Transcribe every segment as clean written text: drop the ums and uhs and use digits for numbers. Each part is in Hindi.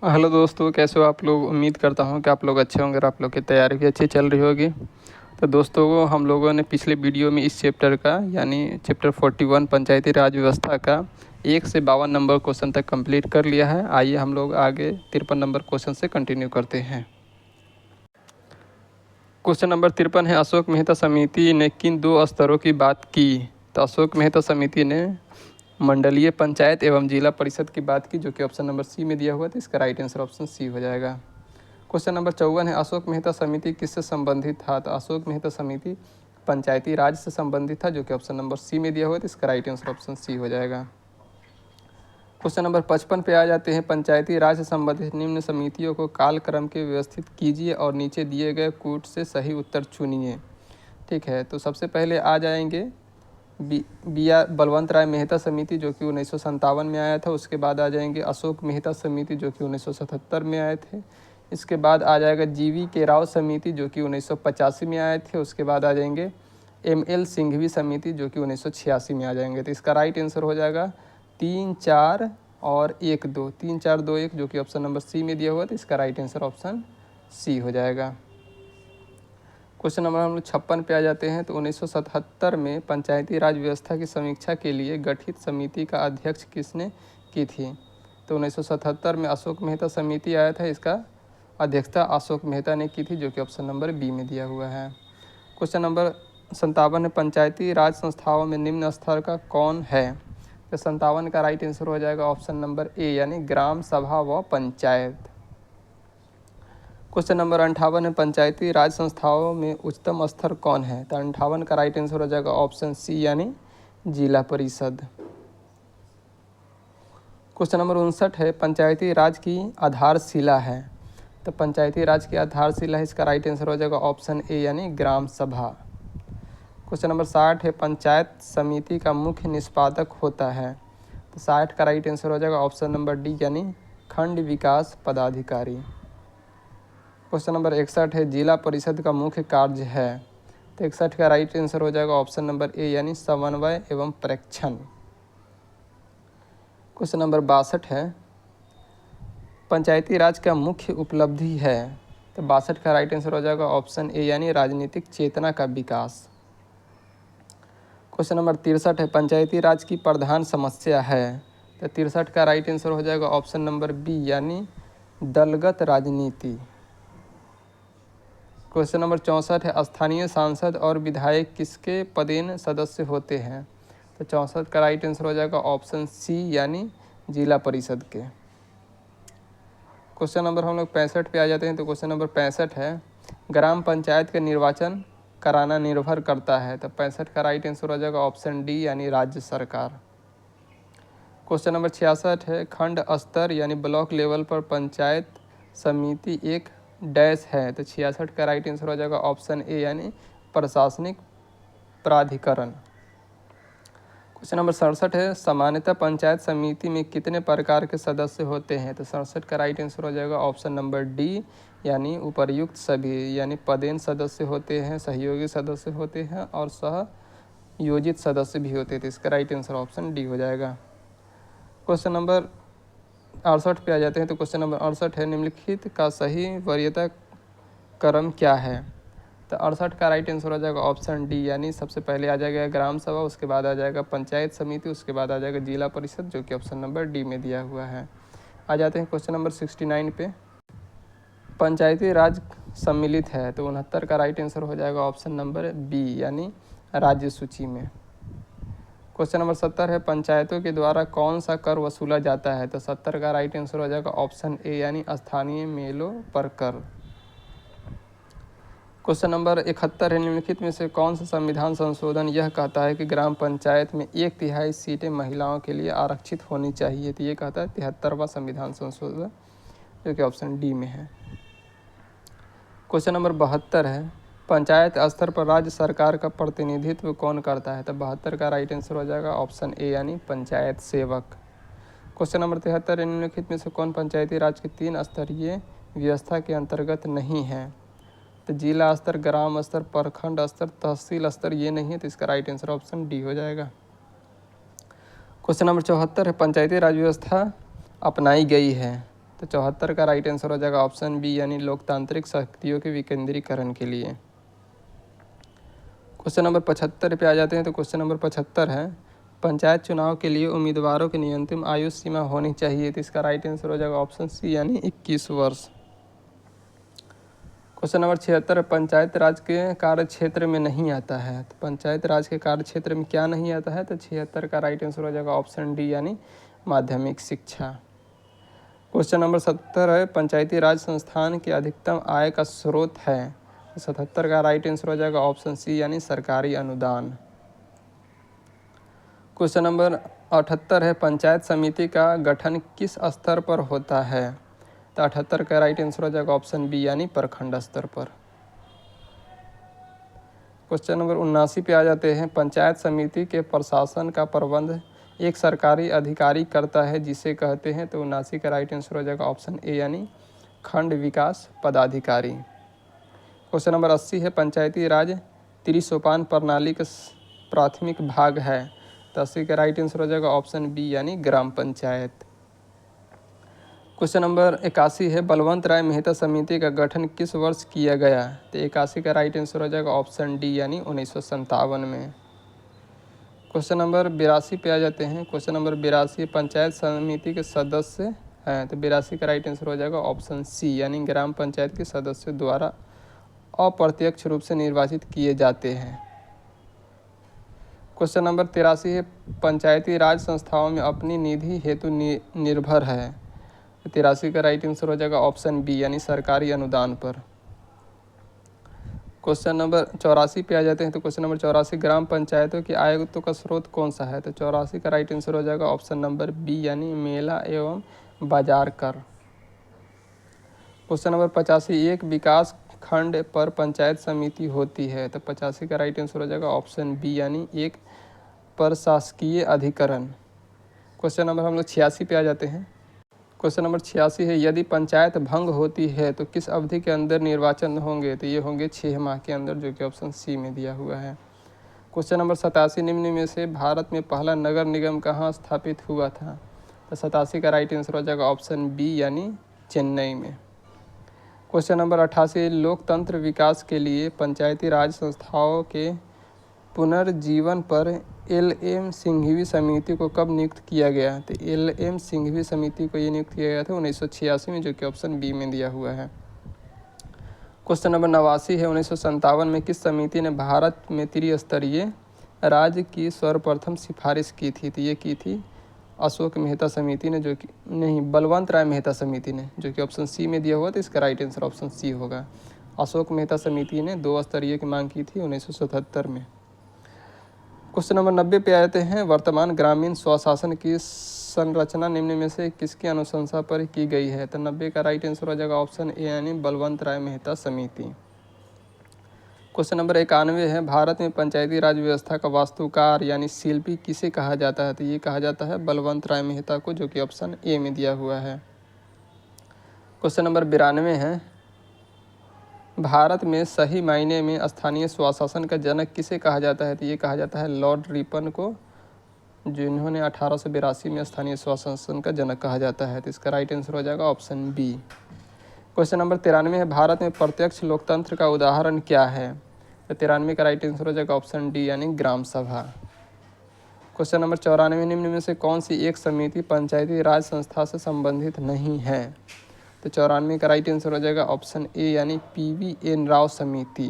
हेलो दोस्तों, कैसे हो आप लोग। उम्मीद करता हूँ कि आप लोग अच्छे होंगे और आप लोग की तैयारी भी अच्छी चल रही होगी। तो दोस्तों, हम लोगों ने पिछले वीडियो में इस चैप्टर का यानी चैप्टर 41 पंचायती राज व्यवस्था का 1 से 52 नंबर क्वेश्चन तक कंप्लीट कर लिया है। आइए हम लोग आगे 53 नंबर क्वेश्चन से कंटिन्यू करते हैं। क्वेश्चन नंबर 53 है, अशोक मेहता समिति ने किन 2 स्तरों की बात की। तो अशोक मेहता समिति ने मंडलीय पंचायत एवं जिला परिषद की बात की, जो कि ऑप्शन नंबर सी में दिया हुआ है। तो इसका राइट आंसर ऑप्शन सी हो जाएगा। क्वेश्चन नंबर 54 है, अशोक मेहता समिति किससे संबंधित था। तो अशोक मेहता समिति पंचायती राज से संबंधित था, जो कि ऑप्शन नंबर सी में दिया हुआ है। तो इसका राइट आंसर ऑप्शन सी हो जाएगा। क्वेश्चन नंबर 55 पे आ जाते हैं, पंचायती राज से संबंधित निम्न समितियों को कालक्रम के व्यवस्थित कीजिए और नीचे दिए गए कूट से सही उत्तर चुनिए। ठीक है, तो सबसे पहले आ जाएंगे बी आर बलवंत राय मेहता समिति, जो कि 1957 में आया था। उसके बाद आ जाएंगे अशोक मेहता समिति, जो कि 1977 में आए थे। इसके बाद आ जाएगा जीवी के राव समिति, जो कि 1985 में आए थे। उसके बाद आ जाएंगे एमएल सिंघवी समिति, जो कि 1986 में आ जाएंगे। तो इसका राइट आंसर हो जाएगा 3, 4 और 1, 2, 3, 4, 2, 1, जो कि ऑप्शन नंबर सी में दिया हुआ है। तो इसका राइट आंसर ऑप्शन सी हो जाएगा। क्वेश्चन नंबर हम लोग 56 पे आ जाते हैं। तो 1977 में पंचायती राज व्यवस्था की समीक्षा के लिए गठित समिति का अध्यक्ष किसने की थी। तो 1977 में अशोक मेहता समिति आया था, इसका अध्यक्षता अशोक मेहता ने की थी, जो कि ऑप्शन नंबर बी में दिया हुआ है। क्वेश्चन नंबर 57 है, पंचायती राज संस्थाओं में निम्न स्तर का कौन है। तो 57 का राइट आंसर हो जाएगा ऑप्शन नंबर ए, यानी ग्राम सभा व पंचायत। क्वेश्चन नंबर 58 है, पंचायती राज संस्थाओं में उच्चतम स्तर कौन है। तो 58 का राइट आंसर हो जाएगा ऑप्शन सी, यानी जिला परिषद। क्वेश्चन नंबर 59 है, पंचायती राज की आधारशिला है। तो पंचायती राज की आधारशिला है, इसका राइट आंसर हो जाएगा ऑप्शन ए, यानी ग्राम सभा। क्वेश्चन नंबर 60 है, पंचायत समिति का मुख्य निष्पादक होता है। तो 60 का राइट आंसर हो जाएगा ऑप्शन नंबर डी, यानी खंड विकास पदाधिकारी। क्वेश्चन नंबर 61 है, जिला परिषद का मुख्य कार्य है। तो 61 का राइट आंसर हो जाएगा ऑप्शन नंबर ए, यानी समन्वय एवं प्रेक्षण। क्वेश्चन नंबर 62 है, पंचायती राज का मुख्य उपलब्धि है। तो 62 का राइट आंसर हो जाएगा ऑप्शन ए, यानी राजनीतिक चेतना का विकास। क्वेश्चन नंबर 63 है, पंचायती राज की प्रधान समस्या है। तो 63 का राइट आंसर हो जाएगा ऑप्शन नंबर बी, यानी दलगत राजनीति। क्वेश्चन नंबर 64 है, स्थानीय सांसद और विधायक किसके पदेन सदस्य होते हैं। तो 64 का राइट आंसर हो जाएगा ऑप्शन सी, यानी जिला परिषद के। क्वेश्चन नंबर हम लोग 65 पे आ जाते हैं। तो क्वेश्चन नंबर 65 है, ग्राम पंचायत के निर्वाचन कराना निर्भर करता है। तो 65 का राइट आंसर हो जाएगा ऑप्शन डी, यानी राज्य सरकार। क्वेश्चन नंबर 66 है, खंड स्तर यानी ब्लॉक लेवल पर पंचायत समिति एक डैश है। तो 66 का राइट आंसर हो जाएगा ऑप्शन ए, यानी प्रशासनिक प्राधिकरण। क्वेश्चन नंबर 67 है, सामान्यतः पंचायत समिति में कितने प्रकार के सदस्य होते हैं। तो 67 का राइट आंसर हो जाएगा ऑप्शन नंबर डी, यानी उपर्युक्त सभी, यानी पदेन सदस्य होते हैं, सहयोगी सदस्य होते हैं और सहयोजित सदस्य भी होते हैं। तो इसका राइट आंसर ऑप्शन डी हो जाएगा। क्वेश्चन नंबर 68 पे आ जाते हैं। तो क्वेश्चन नंबर 68 है, निम्नलिखित का सही वरीयता क्रम क्या है। तो 68 का राइट आंसर हो जाएगा ऑप्शन डी, यानी सबसे पहले आ जाएगा ग्राम सभा, उसके बाद आ जाएगा पंचायत समिति, उसके बाद आ जाएगा जिला परिषद, जो कि ऑप्शन नंबर डी में दिया हुआ है। आ जाते हैं क्वेश्चन नंबर 69 पे, पंचायती राज सम्मिलित है। तो 69 का राइट आंसर हो जाएगा ऑप्शन नंबर बी, यानी राज्य सूची में। क्वेश्चन नंबर 70 है, पंचायतों के द्वारा कौन सा कर वसूला जाता है। तो 70 का राइट आंसर हो जाएगा ऑप्शन ए, यानी स्थानीय मेलों पर कर। क्वेश्चन नंबर 71 है, निम्नलिखित में से कौन सा संविधान संशोधन यह कहता है कि ग्राम पंचायत में 1/3 सीटें महिलाओं के लिए आरक्षित होनी चाहिए। तो ये कहता है 73वां संविधान संशोधन, जो कि ऑप्शन डी में है। क्वेश्चन नंबर 72 है, पंचायत स्तर पर राज्य सरकार का प्रतिनिधित्व कौन करता है। तो 72 का राइट आंसर हो जाएगा ऑप्शन ए, यानी पंचायत सेवक। क्वेश्चन नंबर 73 है, निम्नलिखित में से कौन पंचायती राज के 3 स्तरीय व्यवस्था के अंतर्गत नहीं है। तो जिला स्तर, ग्राम स्तर, प्रखंड स्तर, तहसील स्तर ये नहीं है। तो इसका राइट आंसर ऑप्शन डी हो जाएगा। क्वेश्चन नंबर 74 है, पंचायती राज व्यवस्था अपनाई गई है। तो 74 का राइट आंसर हो जाएगा ऑप्शन बी यानी लोकतांत्रिक शक्तियों के विकेंद्रीकरण के लिए। क्वेश्चन नंबर 75 पे आ जाते हैं। तो क्वेश्चन नंबर 75 है पंचायत चुनाव के लिए उम्मीदवारों की न्यूनतम आयु सीमा होनी चाहिए। तो इसका राइट आंसर हो जाएगा ऑप्शन सी यानी 21 वर्ष। क्वेश्चन नंबर 76 पंचायत राज के कार्य क्षेत्र में नहीं आता है। तो पंचायत राज के कार्य क्षेत्र में क्या नहीं आता है? तो 76 का राइट आंसर हो जाएगा ऑप्शन डी यानी माध्यमिक शिक्षा। क्वेश्चन नंबर 70 है पंचायती राज संस्थान की अधिकतम आय का स्रोत है। 77 का राइट आंसर हो जाएगा ऑप्शन सी यानी सरकारी अनुदान। क्वेश्चन नंबर 78 है पंचायत समिति का गठन किस स्तर पर होता है? तो 78 का राइट आंसर हो जाएगा ऑप्शन बी यानी प्रखंड स्तर पर। क्वेश्चन नंबर 79 पे आ जाते हैं पंचायत समिति के प्रशासन का प्रबंध एक सरकारी अधिकारी करता है जिसे कहते हैं। तो 79 का राइट आंसर हो जाएगा ऑप्शन ए यानी खंड विकास पदाधिकारी। क्वेश्चन नंबर 80 है पंचायती राज त्रिसोपान प्रणाली का प्राथमिक भाग है। तो 80 का राइट आंसर हो जाएगा ऑप्शन बी यानी ग्राम पंचायत। क्वेश्चन नंबर 81 है बलवंत राय मेहता समिति का गठन किस वर्ष किया गया? तो 81 का राइट आंसर हो जाएगा ऑप्शन डी यानी 1957 में। क्वेश्चन नंबर 82 पे आ जाते हैं। क्वेश्चन नंबर 82 पंचायत समिति के सदस्य हैं। तो 82 का राइट आंसर हो जाएगा ऑप्शन सी यानी ग्राम पंचायत के सदस्यों द्वारा अप्रत्यक्ष रूप से निर्वाचित किए जाते हैं। क्वेश्चन नंबर 83 है पंचायती राज संस्थाओं में अपनी निधि हेतु निर्भर है। 83 का राइट आंसर हो जाएगा ऑप्शन बी यानी सरकारी अनुदान पर। क्वेश्चन नंबर 84 पे आ जाते हैं। तो क्वेश्चन नंबर 84 ग्राम पंचायतों की आयतों का स्रोत कौन सा है? तो 84 का राइट आंसर हो जाएगा ऑप्शन नंबर बी यानी मेला एवं बाजार कर। क्वेश्चन नंबर 85 एक विकास खंड पर पंचायत समिति होती है। तो 85 का राइट आंसर हो जाएगा ऑप्शन बी यानी एक प्रशासकीय अधिकरण। क्वेश्चन नंबर हम लोग 86 पे आ जाते हैं। क्वेश्चन नंबर 86 है यदि पंचायत भंग होती है तो किस अवधि के अंदर निर्वाचन होंगे? तो ये होंगे 6 माह के अंदर, जो कि ऑप्शन सी में दिया हुआ है। क्वेश्चन नंबर 87 निम्न में से भारत में पहला नगर निगम कहाँ स्थापित हुआ था? तो 87 का राइट आंसर हो जाएगा ऑप्शन बी यानी चेन्नई में। क्वेश्चन नंबर 88 लोकतंत्र विकास के लिए पंचायती राज संस्थाओं के पुनर्जीवन पर एल.एम. सिंघवी समिति को कब नियुक्त किया गया? तो एल.एम. सिंघवी समिति को ये नियुक्त किया गया था 1986 में, जो कि ऑप्शन बी में दिया हुआ है। क्वेश्चन नंबर 89 है 1957 में किस समिति ने भारत में त्रिस्तरीय राज्य की सर्वप्रथम सिफारिश की थी? तो ये की थी अशोक मेहता समिति ने, जो कि नहीं बलवंत राय मेहता समिति ने, जो कि ऑप्शन सी में दिया हुआ। तो इसका राइट आंसर ऑप्शन सी होगा। अशोक मेहता समिति ने 2 स्तरीय की मांग की थी 1977 में। क्वेश्चन नंबर 90 पे आते हैं वर्तमान ग्रामीण स्वशासन की संरचना निम्न में से किसकी अनुशंसा पर की गई है? तो 90 का राइट आंसर हो जाएगा ऑप्शन ए यानी बलवंत राय मेहता समिति। क्वेश्चन नंबर 91 है भारत में पंचायती राज व्यवस्था का वास्तुकार यानी शिल्पी किसे कहा जाता है? तो ये कहा जाता है बलवंत राय मेहता को, जो कि ऑप्शन ए में दिया हुआ है। क्वेश्चन नंबर 92 है भारत में सही मायने में स्थानीय स्वशासन का जनक किसे कहा जाता है? तो ये कहा जाता है लॉर्ड रिपन को, जिन्होंने 1882 में स्थानीय स्वशासन का जनक कहा जाता है। तो इसका राइट आंसर हो जाएगा ऑप्शन बी। क्वेश्चन नंबर 93 है भारत में प्रत्यक्ष लोकतंत्र का उदाहरण क्या है? तो 93 का राइट आंसर हो जाएगा ऑप्शन डी यानी ग्राम सभा। क्वेश्चन नंबर 94 निम्न में से कौन सी एक समिति पंचायती राज संस्था से संबंधित नहीं है? तो 94 का राइट आंसर हो जाएगा ऑप्शन ए यानी PVN राव समिति,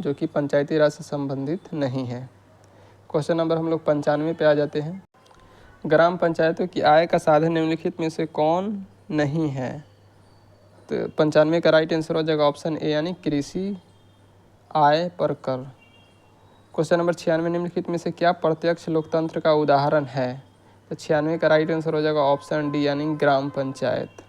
जो कि पंचायती राज से संबंधित नहीं है। क्वेश्चन नंबर हम लोग 95 पे आ जाते हैं। ग्राम पंचायतों की आय का साधन निम्नलिखित में से कौन नहीं है? तो 95 का राइट आंसर हो जाएगा ऑप्शन ए यानी कृषि आय पर कर। क्वेश्चन नंबर 96 निम्नलिखित में से क्या प्रत्यक्ष लोकतंत्र का उदाहरण है? तो 96 का राइट आंसर हो जाएगा ऑप्शन डी यानी ग्राम पंचायत।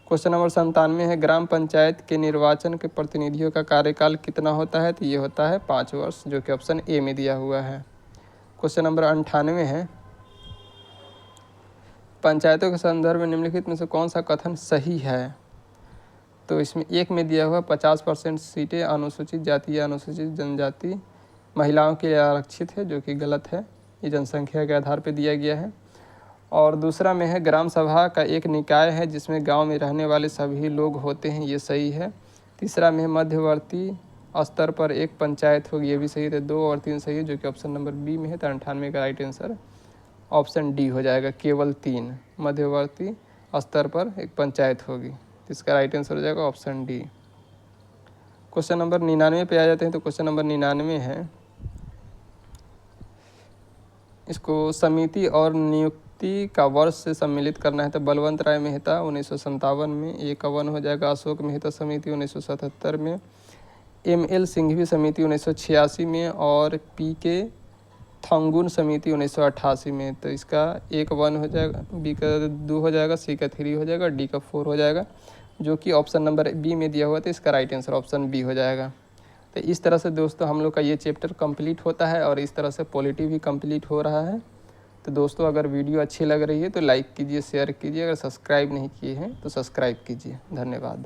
क्वेश्चन नंबर 97 है ग्राम पंचायत के निर्वाचन के प्रतिनिधियों का कार्यकाल कितना होता है? तो ये होता है 5 वर्ष, जो कि ऑप्शन ए में दिया हुआ है। क्वेश्चन नंबर 98 है पंचायतों के संदर्भ में निम्नलिखित में से कौन सा कथन सही है? तो इसमें एक में दिया हुआ 50% सीटें अनुसूचित जाति या अनुसूचित जनजाति महिलाओं के लिए आरक्षित है, जो कि गलत है। ये जनसंख्या के आधार पर दिया गया है। और दूसरा में है ग्राम सभा का एक निकाय है जिसमें गांव में रहने वाले सभी लोग होते हैं, ये सही है। तीसरा में है मध्यवर्ती स्तर पर एक पंचायत होगी, ये भी सही है। तो 2 और 3 सही है, जो कि ऑप्शन नंबर बी में है। तो 98 का राइट आंसर ऑप्शन डी हो जाएगा, केवल 3 मध्यवर्ती स्तर पर एक पंचायत होगी। तो इसका राइट आंसर हो जाएगा ऑप्शन डी। क्वेश्चन नंबर 99 पे आ जाते हैं। तो क्वेश्चन नंबर 99 है, इसको समिति और नियुक्ति का वर्ष से सम्मिलित करना है। तो बलवंत राय मेहता 1957 में, ए का 1 हो जाएगा। अशोक मेहता समिति 1977 में, ML सिंघवी समिति 1986 में और PK थंगुन समिति 1988 में। तो इसका ए का 1 हो जाएगा, बी का 2 हो जाएगा, सी का 3 हो जाएगा, डी का 4 हो जाएगा, जो कि ऑप्शन नंबर बी में दिया हुआ था। इसका राइट आंसर ऑप्शन बी हो जाएगा। तो इस तरह से दोस्तों हम लोग का ये चैप्टर कंप्लीट होता है और इस तरह से पॉलिटी भी कंप्लीट हो रहा है। तो दोस्तों अगर वीडियो अच्छी लग रही है तो लाइक कीजिए, शेयर कीजिए, अगर सब्सक्राइब नहीं किए हैं तो सब्सक्राइब कीजिए। धन्यवाद।